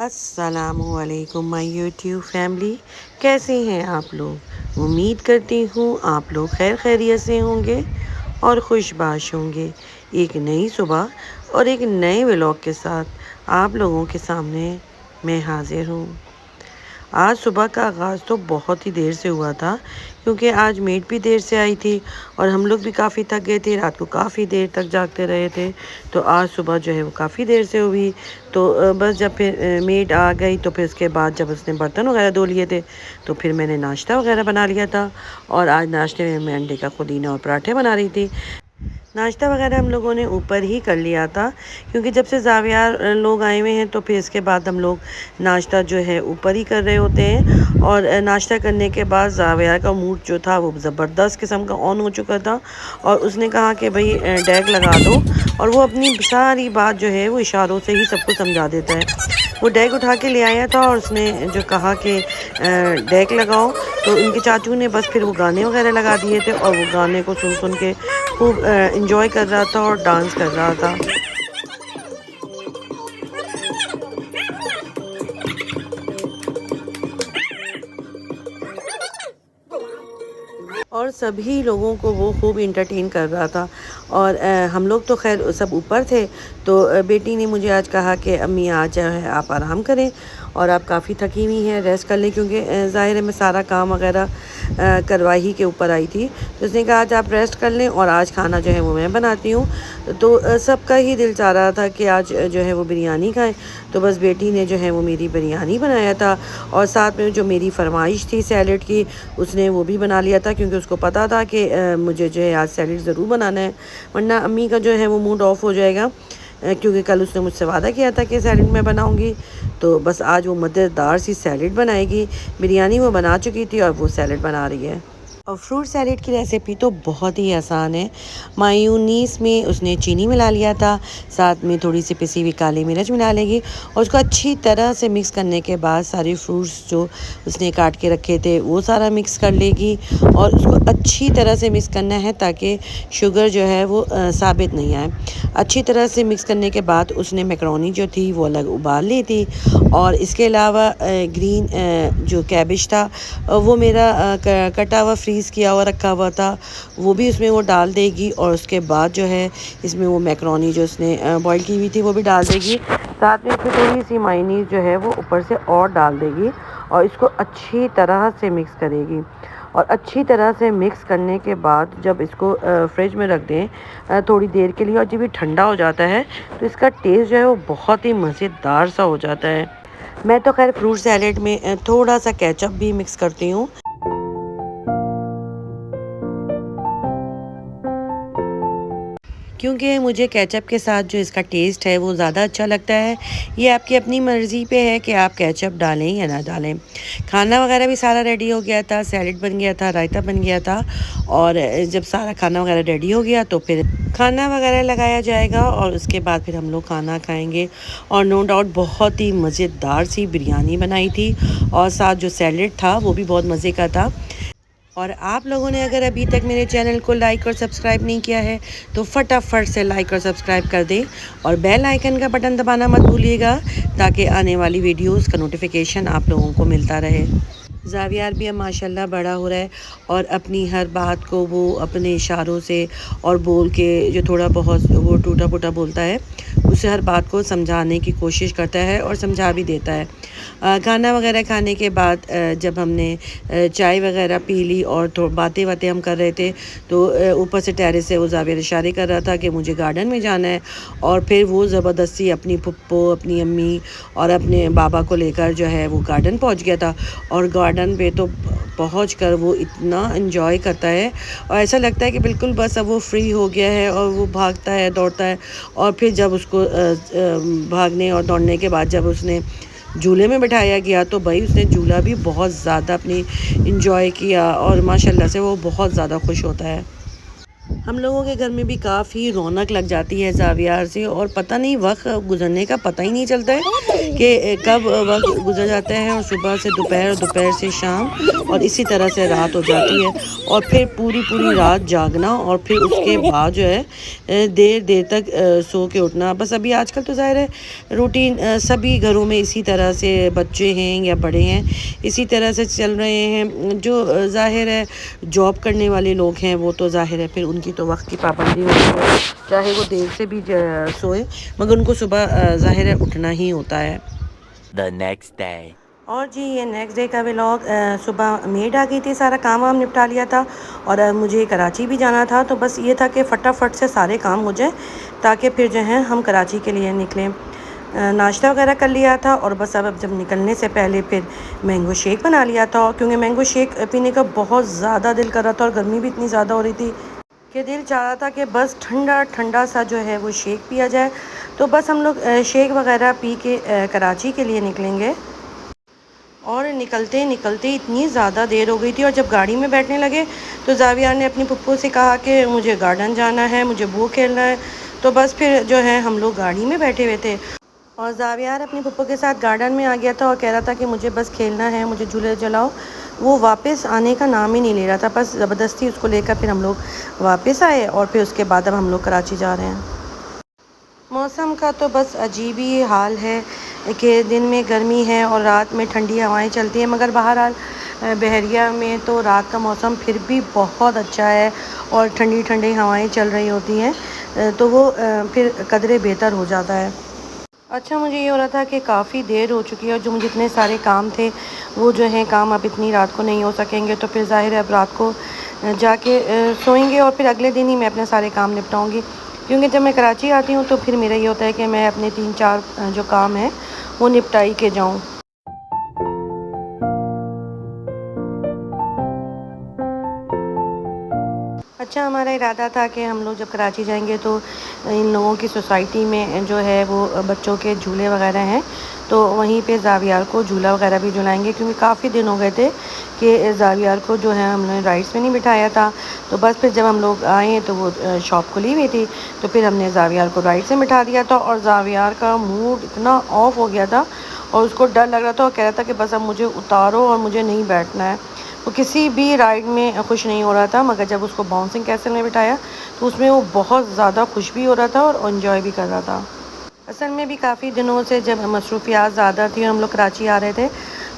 अस्सलामुअलैकुम my YouTube family, कैसे हैं आप लोग। उम्मीद करती हूँ आप लोग खैर खैरियत से होंगे और खुशबाश होंगे। एक नई सुबह और एक नए व्लॉग के साथ आप लोगों के सामने मैं हाजिर हूँ। आज सुबह का आगाज़ तो बहुत ही देर से हुआ था, क्योंकि आज मेड भी देर से आई थी और हम लोग भी काफ़ी थक गए थे। रात को काफ़ी देर तक जागते रहे थे, तो आज सुबह जो है वो काफ़ी देर से हुई। तो बस जब फिर मेड आ गई तो फिर उसके बाद जब उसने बर्तन वगैरह धो लिए थे तो फिर मैंने नाश्ता वगैरह बना लिया था। और आज नाश्ते में मैं अंडे का पुदीना और पराठे बना रही थी। नाश्ता वगैरह हम लोगों ने ऊपर ही कर लिया था, क्योंकि जब से ज़ावियार लोग आए हुए हैं तो फिर इसके बाद हम लोग नाश्ता जो है ऊपर ही कर रहे होते हैं। और नाश्ता करने के बाद ज़ावियार का मूड जो था वो ज़बरदस्त किस्म का ऑन हो चुका था, और उसने कहा कि भाई डेक लगा दो। और वो अपनी सारी बात जो है वो इशारों से ही सबको समझा देता है। वो डेक उठा के ले आया था और उसने जो कहा कि डेक लगाओ, तो इनके चाचू ने बस फिर वो गाने वगैरह लगा दिए थे, और वो गाने को सुन सुन के खूब इंजॉय कर रहा था और डांस कर रहा था। और सभी लोगों को वो खूब इंटरटेन कर रहा था। और हम लोग तो खैर सब ऊपर थे, तो बेटी ने मुझे आज कहा कि अम्मी आज जो है आप आराम करें, और आप काफ़ी थकी हुई हैं, रेस्ट कर लें, क्योंकि ज़ाहिर है मैं सारा काम वगैरह करवा ही के ऊपर आई थी। तो उसने कहा आज आप रेस्ट कर लें और आज खाना जो है वो मैं बनाती हूँ। तो सबका ही दिल चाह रहा था कि आज जो है वो बिरयानी खाएं। तो बस बेटी ने जो है वो मेरी बिरयानी बनाया था, और साथ में जो मेरी फरमाइश थी सैलड की, उसने वो भी बना लिया था, क्योंकि उसको पता था कि मुझे जो है आज सैलड ज़रूर बनाना है, वरना अम्मी का जो है वो मूड ऑफ हो जाएगा। क्योंकि कल उसने मुझसे वादा किया था कि सैलड मैं बनाऊंगी। तो बस आज वो मज़ेदार सी सैलड बनाएगी। बिरयानी वो बना चुकी थी और वो सैलड बना रही है। और फ्रूट सैलेड की रेसिपी तो बहुत ही आसान है। मायूनीस में उसने चीनी मिला लिया था, साथ में थोड़ी सी पिसी हुई काली मिर्च मिला लेगी, और उसको अच्छी तरह से मिक्स करने के बाद सारे फ्रूट्स जो उसने काट के रखे थे वो सारा मिक्स कर लेगी। और उसको अच्छी तरह से मिक्स करना है ताकि शुगर जो है वो साबित नहीं आए। अच्छी तरह से मिक्स करने के बाद उसने मैकरोनी जो थी वो अलग उबाल ली थी। और इसके अलावा ग्रीन जो कैबिज था वो मेरा कटा हुआ फ्रीज़ किया हुआ रखा हुआ था, वो भी उसमें वो डाल देगी। और उसके बाद जो है इसमें वो मैकरोनी जो उसने बॉईल की हुई थी वो भी डाल देगी। साथ में फिर थोड़ी सी मायोनीज़ जो है वो ऊपर से और डाल देगी, और इसको अच्छी तरह से मिक्स करेगी। और अच्छी तरह से मिक्स करने के बाद जब इसको फ्रिज में रख दें थोड़ी देर के लिए, और जब ये ठंडा हो जाता है तो इसका टेस्ट जो है वो बहुत ही मज़ेदार सा हो जाता है। मैं तो खैर फ्रूट सैलेड में थोड़ा सा केचप भी मिक्स करती हूँ, क्योंकि मुझे केचप के साथ जो इसका टेस्ट है वो ज़्यादा अच्छा लगता है। ये आपकी अपनी मर्ज़ी पे है कि आप केचप डालें या ना डालें। खाना वगैरह भी सारा रेडी हो गया था, सैलेड बन गया था, रायता बन गया था। और जब सारा खाना वगैरह रेडी हो गया तो फिर खाना वगैरह लगाया जाएगा, और उसके बाद फिर हम लोग खाना खाएंगे। और नो डाउट बहुत ही मज़ेदार सी बिरयानी बनाई थी, और साथ जो सैलेड था वो भी बहुत मज़े का था। और आप लोगों ने अगर अभी तक मेरे चैनल को लाइक और सब्सक्राइब नहीं किया है तो फटाफट से लाइक और सब्सक्राइब कर दें, और बेल आइकन का बटन दबाना मत भूलिएगा, ताकि आने वाली वीडियोस का नोटिफिकेशन आप लोगों को मिलता रहे। ज़ावियार भी अब माशाल्लाह बड़ा हो रहा है, और अपनी हर बात को वो अपने इशारों से और बोल के जो थोड़ा बहुत वो टूटा फूटा बोलता है, उसे हर बात को समझाने की कोशिश करता है और समझा भी देता है। खाना वगैरह खाने के बाद जब हमने चाय वगैरह पी ली और बातें बातें हम कर रहे थे, तो ऊपर से टेरेस से वो ज़ावियार इशारे कर रहा था कि मुझे गार्डन में जाना है। और फिर वो ज़बरदस्ती अपनी पुप्पो, अपनी अम्मी और अपने बाबा को लेकर जो है वो गार्डन पहुंच गया था। और गार्डन पे तो पहुँच कर वो इतना इन्जॉय करता है, और ऐसा लगता है कि बिल्कुल बस अब वो फ्री हो गया है, और वो भागता है, दौड़ता है। और फिर जब उसको भागने और दौड़ने के बाद जब उसने झूले में बिठाया गया, तो भाई उसने झूला भी बहुत ज़्यादा अपनी इंजॉय किया, और माशाल्लाह से वो बहुत ज़्यादा खुश होता है। हम लोगों के घर में भी काफ़ी रौनक लग जाती है ज़ावियार से, और पता नहीं वक्त गुजरने का पता ही नहीं चलता है कि कब वक्त गुजर जाता है, और सुबह से दोपहर और दोपहर से शाम, और इसी तरह से रात हो जाती है। और फिर पूरी पूरी रात जागना, और फिर उसके बाद जो है देर देर तक सो के उठना। बस अभी आजकल तो ज़ाहिर है रूटीन सभी घरों में इसी तरह से, बच्चे हैं या बड़े हैं इसी तरह से चल रहे हैं। जो ज़ाहिर है जॉब करने वाले लोग हैं वो तो ज़ाहिर है फिर उनकी तो वक्त की पाबंदी होती है, चाहे वो देर से भी सोए, मगर उनको सुबह ज़ाहिर है उठना ही होता है। The next day. और जी ये नेक्स्ट डे का व्लॉग, सुबह मेड आ गई थी, सारा काम वाम निपटा लिया था, और मुझे कराची भी जाना था, तो बस ये था कि फटाफट से सारे काम हो जाए ताकि फिर जो है हम कराची के लिए निकलें। नाश्ता वगैरह कर लिया था, और बस अब जब निकलने से पहले फिर मैंगो शेक बना लिया था, क्योंकि मैंगो शेक पीने का बहुत ज़्यादा दिल कर रहा था, और गर्मी भी इतनी ज़्यादा हो रही थी कि दिल चाह रहा था कि बस ठंडा ठंडा सा जो है वो शेक पिया जाए। तो बस हम लोग शेक वगैरह पी के कराची के लिए निकलेंगे। और निकलते निकलते इतनी ज़्यादा देर हो गई थी, और जब गाड़ी में बैठने लगे तो ज़ाविया ने अपनी पप्पू से कहा कि मुझे गार्डन जाना है, मुझे वो खेलना है। तो बस फिर जो है हम लोग गाड़ी में बैठे हुए थे, और ज़ावियार अपनी पप्पू के साथ गार्डन में आ गया था और कह रहा था कि मुझे बस खेलना है, मुझे झूले चलाओ। वो वापस आने का नाम ही नहीं ले रहा था, बस ज़बरदस्ती उसको लेकर फिर हम लोग वापस आए, और फिर उसके बाद अब हम लोग कराची जा रहे हैं। मौसम का तो बस अजीब ही हाल है कि दिन में गर्मी है और रात में ठंडी हवाएं चलती हैं, मगर बहरहाल बहरिया में तो रात का मौसम फिर भी बहुत अच्छा है, और ठंडी ठंडी हवाएं चल रही होती हैं, तो वो फिर कदरे बेहतर हो जाता है। अच्छा, मुझे ये हो रहा था कि काफ़ी देर हो चुकी है, और जो मुझे इतने सारे काम थे वो जो हैं काम अब इतनी रात को नहीं हो सकेंगे, तो फिर ज़ाहिर है अब रात को जाके सोएंगे, और फिर अगले दिन ही मैं अपने सारे काम निपटाऊंगी, क्योंकि जब मैं कराची आती हूँ तो फिर मेरा ये होता है कि मैं अपने 3-4 जो काम हैं वो निपटाई के जाऊँ। अच्छा, हमारा इरादा था कि हम लोग जब कराची जाएंगे तो इन लोगों की सोसाइटी में जो है वो बच्चों के झूले वगैरह हैं, तो वहीं पे ज़ावियार को झूला वगैरह भी झुलाएंगे, क्योंकि काफ़ी दिन हो गए थे कि ज़ावियार को जो है हमने राइड्स में नहीं बिठाया था। तो बस फिर जब हम लोग आए तो वो शॉप खुली हुई थी, तो फिर हमने ज़ावियार को राइड्स में बिठा दिया था, और ज़ावियार का मूड इतना ऑफ हो गया था, और उसको डर लग रहा था, और कह रहा था कि बस अब मुझे उतारो और मुझे नहीं बैठना है। वो किसी भी राइड में खुश नहीं हो रहा था, मगर जब उसको बाउंसिंग कैसल में बिठाया तो उसमें वो बहुत ज़्यादा खुश भी हो रहा था और इन्जॉय भी कर रहा था। असल में भी काफ़ी दिनों से जब मसरूफियात ज़्यादा थी और हम लोग कराची आ रहे थे,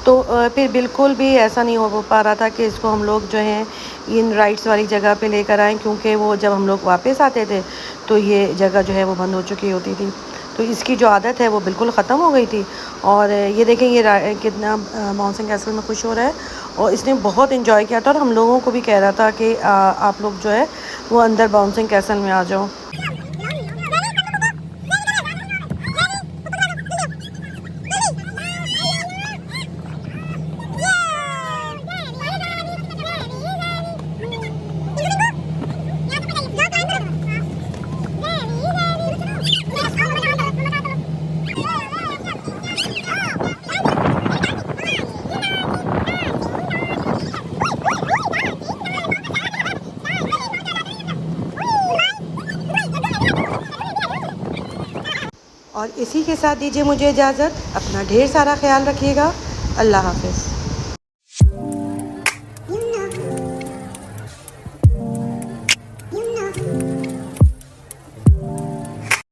तो फिर बिल्कुल भी ऐसा नहीं हो पा रहा था कि इसको हम लोग जो हैं इन राइड्स वाली जगह पे लेकर आएँ, क्योंकि वो जब हम लोग वापस आते थे तो ये जगह जो है वो बंद हो चुकी होती थी। तो इसकी जो आदत है वो बिल्कुल ख़त्म हो गई थी, और ये देखें ये कितना बाउंसिंग कैसल में खुश हो रहा है, और इसने बहुत इन्जॉय किया था, और हम लोगों को भी कह रहा था कि आप लोग जो है वो अंदर बाउंसिंग कैसल में आ जाओ। और इसी के साथ दीजिए मुझे इजाज़त। अपना ढेर सारा ख्याल रखिएगा। अल्लाह हाफ़िज़।